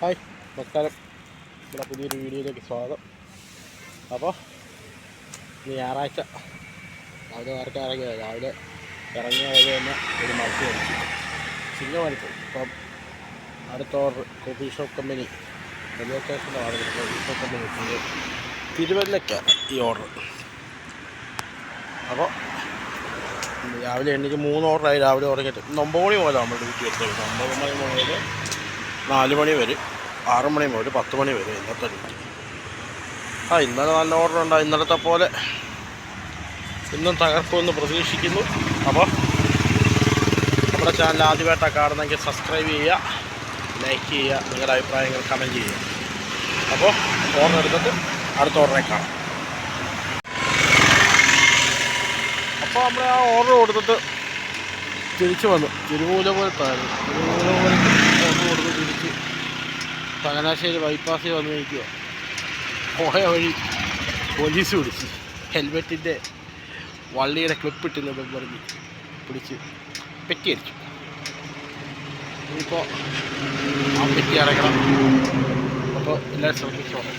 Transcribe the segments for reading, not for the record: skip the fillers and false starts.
Hi നമസ്കാരം. ഇവിടെ പുതിയൊരു വീഡിയോയിലേക്ക് സ്വാഗതം. അപ്പോൾ ഇന്ന് ഞായറാഴ്ച രാവിലെ നേരത്തെ രാവിലെ ഇറങ്ങിയ വഴി തന്നെ ഒരു മത്സ്യം അടിച്ചു ചിങ്ങമണിക്കൂർ. ഇപ്പം അടുത്ത order coffee shop company railway സ്റ്റേഷൻ്റെ ഓർഡർ കോഫി ഷോപ്പ് കമ്പനി തിരുവല്ലയ്ക്കാണ് ഈ ഓർഡർ. അപ്പോൾ രാവിലെ എണ്ണിക്ക് 3 ഓർഡറായി. രാവിലെ തുടങ്ങിയിട്ട് 9 മണി മുതൽ നമ്മൾ ഡ്യൂട്ടി എടുത്തത്. 9 മണി മുതൽ 4 മണി വരെ, 6 മണി മുതൽ 10 മണി വരെ ഇന്നത്തെ ഡ്യൂട്ടി. ഇന്നലെ നല്ല ഓർഡർ ഉണ്ടായി. ഇന്നലത്തെ പോലെ ഇന്നും തകർക്കുമെന്ന് പ്രതീക്ഷിക്കുന്നു. അപ്പോൾ നമ്മുടെ ചാനൽ ആദ്യമായിട്ടാണ് കാണുന്നെങ്കിൽ സബ്സ്ക്രൈബ് ചെയ്യുക, ലൈക്ക് ചെയ്യുക, നിങ്ങളുടെ അഭിപ്രായങ്ങൾ കമൻറ്റ് ചെയ്യുക. അപ്പോൾ ഓർഡർ എടുത്തിട്ട് അടുത്ത ഓർഡറെ കാണാം. അപ്പോൾ നമ്മൾ ആ ഓർഡർ കൊടുത്തിട്ട് തിരിച്ചു വന്നു. തിരുമൂലപുരത്തായിരുന്നു. തിരുമൂലപുരത്ത് ഓർഡർ കൊടുത്ത് തിരിച്ച് ചങ്ങനാശ്ശേരി ബൈപ്പാസിൽ വന്ന് നിൽക്കുക. പോയ വഴി പോലീസ് പിടിച്ച് ഹെൽമെറ്റിൻ്റെ വള്ളിയുടെ ക്ലിപ്പിട്ടില്ലെന്നും പറഞ്ഞ് പിടിച്ച് പെറ്റിയടിച്ചു. ഇനിയിപ്പോൾ ആ പെറ്റി അടയ്ക്കണം. അപ്പോൾ എല്ലാവരും ശ്രദ്ധിച്ചോളാം.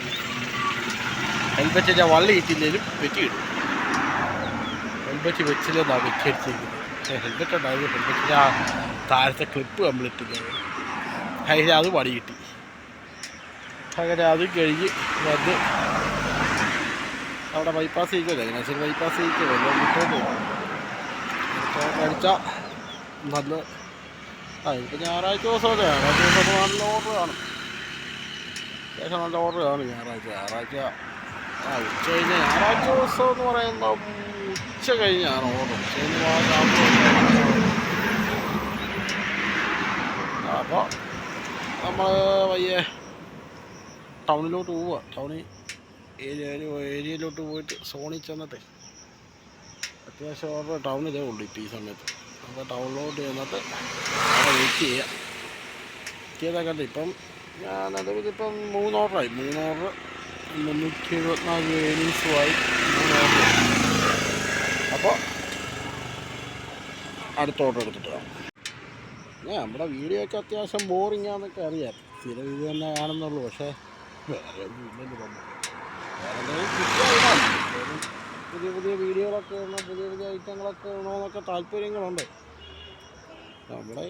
ഹെൽമെറ്റിൻ്റെ വള്ളി ഇട്ടില്ലെങ്കിലും പെറ്റി ഇടും. ഹെൽമെറ്റ് വെച്ചില്ലെന്നാണ് പെറ്റി അടിച്ചിരിക്കുന്നത്. പക്ഷേ ഹെൽമെറ്റ് ഉണ്ടായിരുന്നു. ഹെൽമെറ്റിൻ്റെ ആ താഴത്തെ ക്ലിപ്പ് കംപ്ലീറ്റ് അതിന് അത് പണി കിട്ടി. അങ്ങനെ അത് കഴിഞ്ഞ് വന്ന് അവിടെ ബൈപ്പാസ് ചെയ്യിക്കുമല്ലോ, ചങ്ങനാശ്ശേരി ബൈപ്പാസ് ചെയ്യിക്കുമല്ലോ, മുട്ടോട്ട് അടിച്ചാൽ നല്ല ഇപ്പോൾ ഞായറാഴ്ച ദിവസമല്ലേ. ഞായറാഴ്ച ദിവസം നല്ല ഓർഡർ കാണും. അത്യാവശ്യം നല്ല ഓർഡർ കാണും ഞായറാഴ്ച. ഉച്ച കഴിഞ്ഞ് ഞായറാഴ്ച ദിവസം എന്ന് പറയുമ്പോൾ ഉച്ച കഴിഞ്ഞാണ് ഓർഡർ. ഉച്ച കഴിഞ്ഞ് അപ്പോൾ നമ്മൾ വയ്യ ടൗണിലോട്ട് പോവുക. ഏരിയയിലോട്ട് പോയിട്ട് സോണിൽ ചെന്നിട്ട് അത്യാവശ്യം ഓർഡർ ടൗണിലേ ഉള്ളൂ ഇപ്പോൾ ഈ സമയത്ത്. അപ്പോൾ ടൗണിലോട്ട് ചെന്നിട്ട് അവിടെ വെയിറ്റ് ചെയ്യുക. ചെയ്തൊക്കെ ഇപ്പം ഞാൻ നിലവിലിപ്പം 3 ഓർഡറായി. 3 ഓർഡർ 374 ഏണീസുമായി 3 ഓർഡർ. അപ്പോൾ അടുത്ത ഓർഡർ എടുത്തിട്ട് നമ്മുടെ വീഡിയോ ഒക്കെ അത്യാവശ്യം ബോറിങ്ങാന്നൊക്കെ അറിയാം. സ്ഥിരം ഇത് തന്നെ കാണുന്നുള്ളൂ. പക്ഷേ വേറെ ഒന്നും ഇല്ലെന്ന് പറഞ്ഞു. വേറെ പുതിയ പുതിയ വീഡിയോകളൊക്കെ ഇടണം, പുതിയ പുതിയ ഐറ്റങ്ങളൊക്കെ ഇടണമെന്നൊക്കെ താല്പര്യങ്ങളുണ്ട്. നമ്മുടെ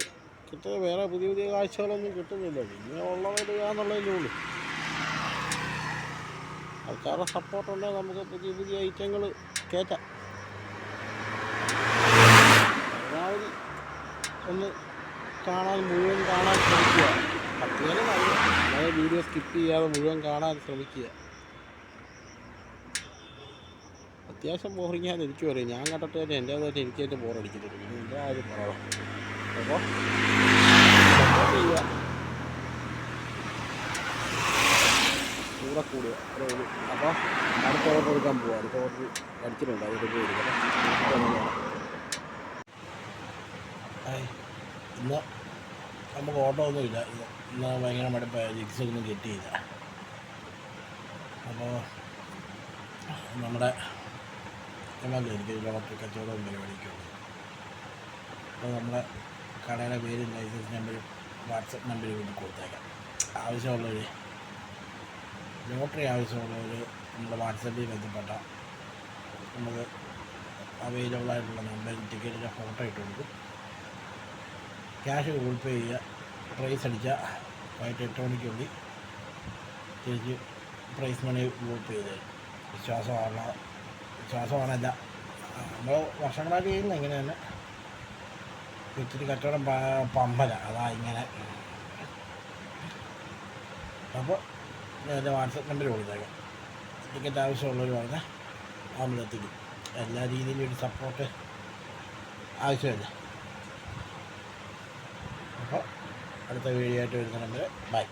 കിട്ടുക വേറെ പുതിയ പുതിയ കാഴ്ചകളൊന്നും കിട്ടുന്നില്ല. പിന്നെ ഉള്ളതിടുക എന്നുള്ളതേ ഉള്ളൂ. ആൾക്കാരുടെ സപ്പോർട്ടുണ്ടെങ്കിൽ നമുക്ക് പുതിയ പുതിയ ഐറ്റങ്ങൾ കയറ്റാം. പരമാവധി ഒന്ന് മുഴുവൻ കാണാൻ ശ്രമിക്കുക. അത്യാവശ്യം അതായത് വീഡിയോ സ്കിപ്പ് ചെയ്യാതെ മുഴുവൻ കാണാൻ ശ്രമിക്കുക. അത്യാവശ്യം ബോറിങ്ങാന്ന് എനിക്ക് പറയും. ഞാൻ കണ്ടിട്ട് തന്നെ എൻ്റേതായിട്ട് എനിക്കായിട്ട് ബോറടിക്കുന്നുണ്ട്. പിന്നെ എൻ്റെ ആരും പറയാം. അപ്പോൾ ചെയ്യുക, കൂടെ കൂടുക, അത്രേ ഉള്ളൂ. അപ്പോൾ അടുത്ത ഓർഡർ എടുക്കാൻ പോവുക. അടുത്ത ഓർഡർ അടിച്ചിട്ടുണ്ട്, അതിൻ്റെ പോയി എടുക്കണം. ഇന്ന് നമുക്ക് ഓട്ടോ ഒന്നുമില്ല. ഇന്ന് ഭയങ്കര മടുപ്പായ ജിക്സൊന്നും കിട്ടിയില്ല. അപ്പോൾ നമ്മുടെ എനിക്ക് ലോട്ടറി കച്ചവടവും പരിപാടിക്കുള്ളൂ. അപ്പോൾ നമ്മുടെ കടയുടെ പേരും ലൈസൻസ് നമ്പരും വാട്സപ്പ് നമ്പരും കൊണ്ട് കൊടുത്തേക്കാം. ആവശ്യമുള്ളവർ ലോട്ടറി ആവശ്യമുള്ളവർ നമ്മുടെ വാട്സപ്പിൽ ബന്ധപ്പെട്ടാൽ നമുക്ക് അവൈലബിളായിട്ടുള്ള നമ്പറിൽ ടിക്കറ്റിൻ്റെ ഫോട്ടോ ഇട്ട് കൊടുക്കും. ക്യാഷ് ഗൂഗിൾ പേ ചെയ്യുക. പ്രൈസ് അടിച്ചാൽ വൈകിട്ട് 8 മണിക്കുള്ളിൽ തിരിച്ച് പ്രൈസ് മണി ഗൂഗിൾ പേ ചെയ്ത് തരും. വിശ്വാസമാണല്ല, നമ്മൾ വർഷങ്ങളായിട്ട് ചെയ്യുന്നത് ഇങ്ങനെ തന്നെ. ഇത്തിരി കച്ചവടം പമ്പല, അതാ ഇങ്ങനെ. അപ്പോൾ ഞാൻ എൻ്റെ വാട്സപ്പ് നമ്പർ കൊടുത്തേക്കാം. ടിക്കറ്റ് ആവശ്യമുള്ളവർ പറഞ്ഞാൽ നമ്മളെത്തിക്കും. എല്ലാ രീതിയിലും ഒരു സപ്പോർട്ട് ആവശ്യമല്ലേ. അപ്പോൾ അടുത്ത വീഡിയോ ആയിട്ട് വരുന്ന നമ്പർ ബൈ.